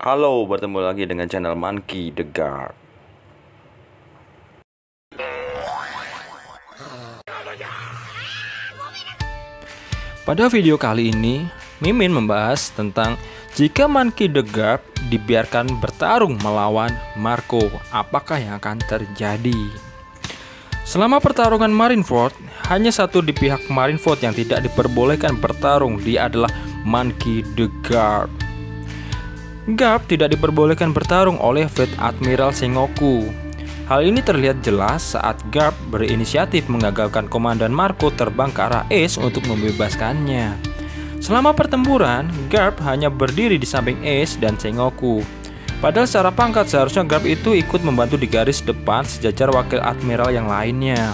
Halo, bertemu lagi dengan channel Monkey the Guard. Pada video kali ini, Mimin membahas tentang jika Monkey the Guard dibiarkan bertarung melawan Marco, apakah yang akan terjadi? Selama pertarungan Marineford, hanya satu di pihak Marineford yang tidak diperbolehkan bertarung, dia adalah Monkey the Guard. Garp tidak diperbolehkan bertarung oleh Fleet Admiral Sengoku. Hal ini terlihat jelas saat Garp berinisiatif mengagalkan komandan Marco terbang ke arah Ace untuk membebaskannya. Selama pertempuran, Garp hanya berdiri di samping Ace dan Sengoku. Padahal secara pangkat seharusnya Garp itu ikut membantu di garis depan sejajar wakil admiral yang lainnya.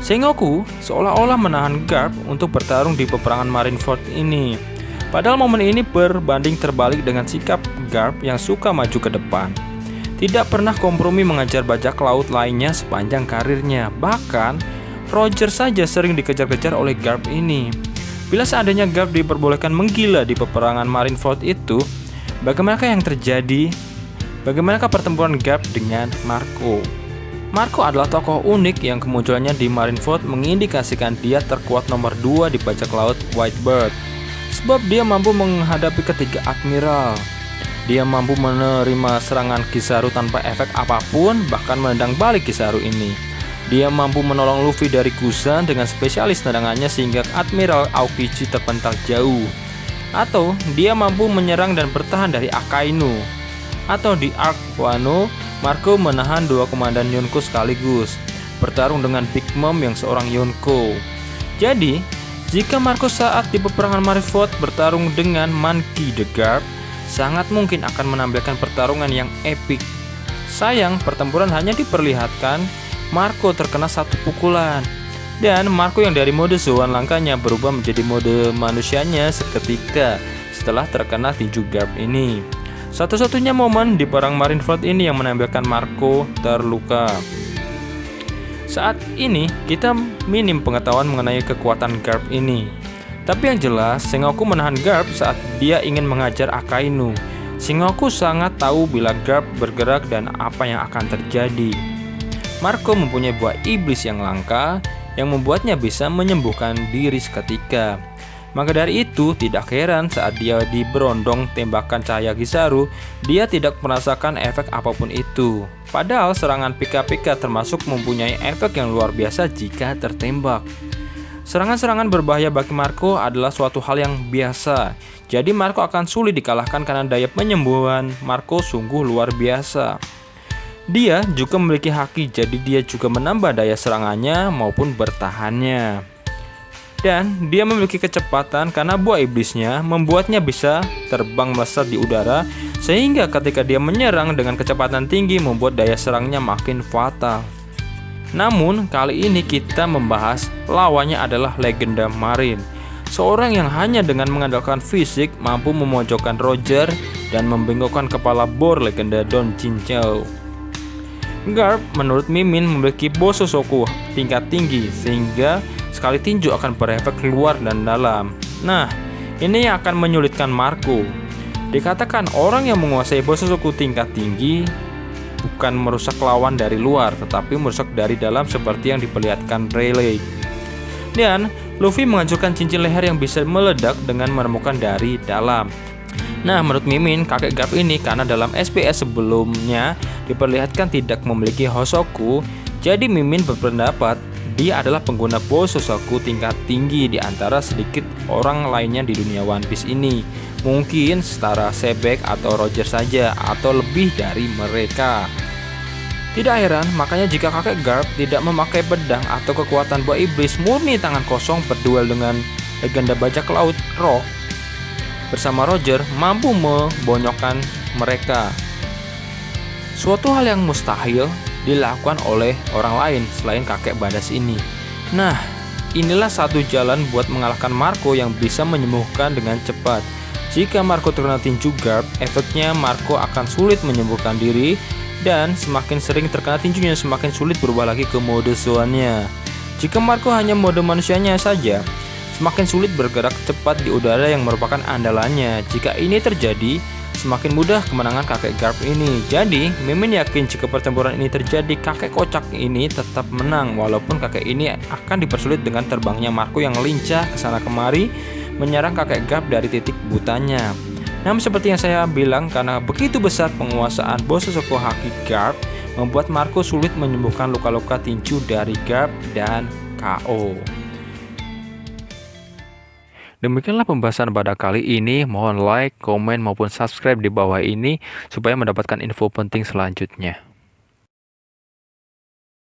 Sengoku seolah-olah menahan Garp untuk bertarung di peperangan Marineford ini. Padahal momen ini berbanding terbalik dengan sikap Garp yang suka maju ke depan. Tidak pernah kompromi mengejar bajak laut lainnya sepanjang karirnya. Bahkan, Roger saja sering dikejar-kejar oleh Garp ini. Bila seandainya Garp diperbolehkan menggila di peperangan Marineford itu, bagaimanakah yang terjadi? Bagaimanakah pertempuran Garp dengan Marco? Marco adalah tokoh unik yang kemunculannya di Marineford mengindikasikan dia terkuat nomor 2 di bajak laut Whitebird. Sebab dia mampu menghadapi ketiga admiral. Dia mampu menerima serangan Kizaru tanpa efek apapun, bahkan menendang balik Kizaru ini. Dia mampu menolong Luffy dari Kusan dengan spesialis tendangannya sehingga Admiral Aokiji terpental jauh. Atau dia mampu menyerang dan bertahan dari Akainu. Atau di Arc Wano, Marco menahan dua komandan Yonko sekaligus, bertarung dengan Big Mom yang seorang Yonko. Jadi, jika Marco saat di peperangan Marineford bertarung dengan Monkey the Guard, sangat mungkin akan menampilkan pertarungan yang epik. Sayang, pertempuran hanya diperlihatkan Marco terkena satu pukulan, dan Marco yang dari mode Zoan langkanya berubah menjadi mode manusianya seketika setelah terkena tinju Garp ini. Satu-satunya momen di perang Marineford ini yang menampilkan Marco terluka. Saat ini kita minim pengetahuan mengenai kekuatan Garp ini. Tapi yang jelas, Sengoku menahan Garp saat dia ingin mengajar Akainu. Sengoku sangat tahu bila Garp bergerak dan apa yang akan terjadi. Marco mempunyai buah iblis yang langka yang membuatnya bisa menyembuhkan diri seketika. Maka dari itu, tidak heran saat dia diberondong tembakan cahaya Kizaru, dia tidak merasakan efek apapun itu. Padahal serangan pika-pika termasuk mempunyai efek yang luar biasa jika tertembak. Serangan-serangan berbahaya bagi Marco adalah suatu hal yang biasa. Jadi Marco akan sulit dikalahkan karena daya penyembuhan Marco sungguh luar biasa. Dia juga memiliki haki, jadi dia juga menambah daya serangannya maupun bertahannya. Dan dia memiliki kecepatan karena buah iblisnya membuatnya bisa terbang melesat di udara, sehingga ketika dia menyerang dengan kecepatan tinggi membuat daya serangnya makin fatal. Namun kali ini kita membahas lawannya adalah legenda Marine, seorang yang hanya dengan mengandalkan fisik mampu memojokkan Roger dan membengkokkan kepala bor legenda Don Jinchou. Garp menurut Mimin memiliki Bosozoku tingkat tinggi sehingga sekali tinju akan berefek luar dan dalam. Nah, ini yang akan menyulitkan Marco. Dikatakan orang yang menguasai Bosozoku tingkat tinggi bukan merusak lawan dari luar, tetapi merusak dari dalam seperti yang diperlihatkan Rayleigh. Dan Luffy menghancurkan cincin leher yang bisa meledak dengan menemukan dari dalam. Nah, menurut Mimin, kakek Garp ini karena dalam SPS sebelumnya diperlihatkan tidak memiliki Hosoku, jadi Mimin berpendapat dia adalah pengguna Bosozoku tingkat tinggi di antara sedikit orang lainnya di dunia One Piece ini. Mungkin setara Sebek atau Roger saja, atau lebih dari mereka. Tidak heran, makanya jika kakek Garp tidak memakai pedang atau kekuatan buah iblis, murni tangan kosong berduel dengan legenda bajak laut Rock bersama Roger, mampu membonyokkan mereka. Suatu hal yang mustahil dilakukan oleh orang lain selain kakek badas ini. Nah, inilah satu jalan buat mengalahkan Marco yang bisa menyembuhkan dengan cepat. Jika Marco terkena tinju Garp, efeknya Marco akan sulit menyembuhkan diri, dan semakin sering terkena tinjunya semakin sulit berubah lagi ke mode Zoannya. Jika Marco hanya mode manusianya saja, semakin sulit bergerak cepat di udara yang merupakan andalannya. Jika ini terjadi, semakin mudah kemenangan kakek Garp ini. Jadi, Mimin yakin jika pertempuran ini terjadi, kakek kocak ini tetap menang, walaupun kakek ini akan dipersulit dengan terbangnya Marco yang lincah kesana kemari menyerang kakek Garp dari titik butanya. Namun seperti yang saya bilang, karena begitu besar penguasaan Bosozoku Haki Garp, membuat Marco sulit menyembuhkan luka-luka tinju dari Garp dan KO. Demikianlah pembahasan pada kali ini. Mohon like, komen, maupun subscribe di bawah ini supaya mendapatkan info penting selanjutnya.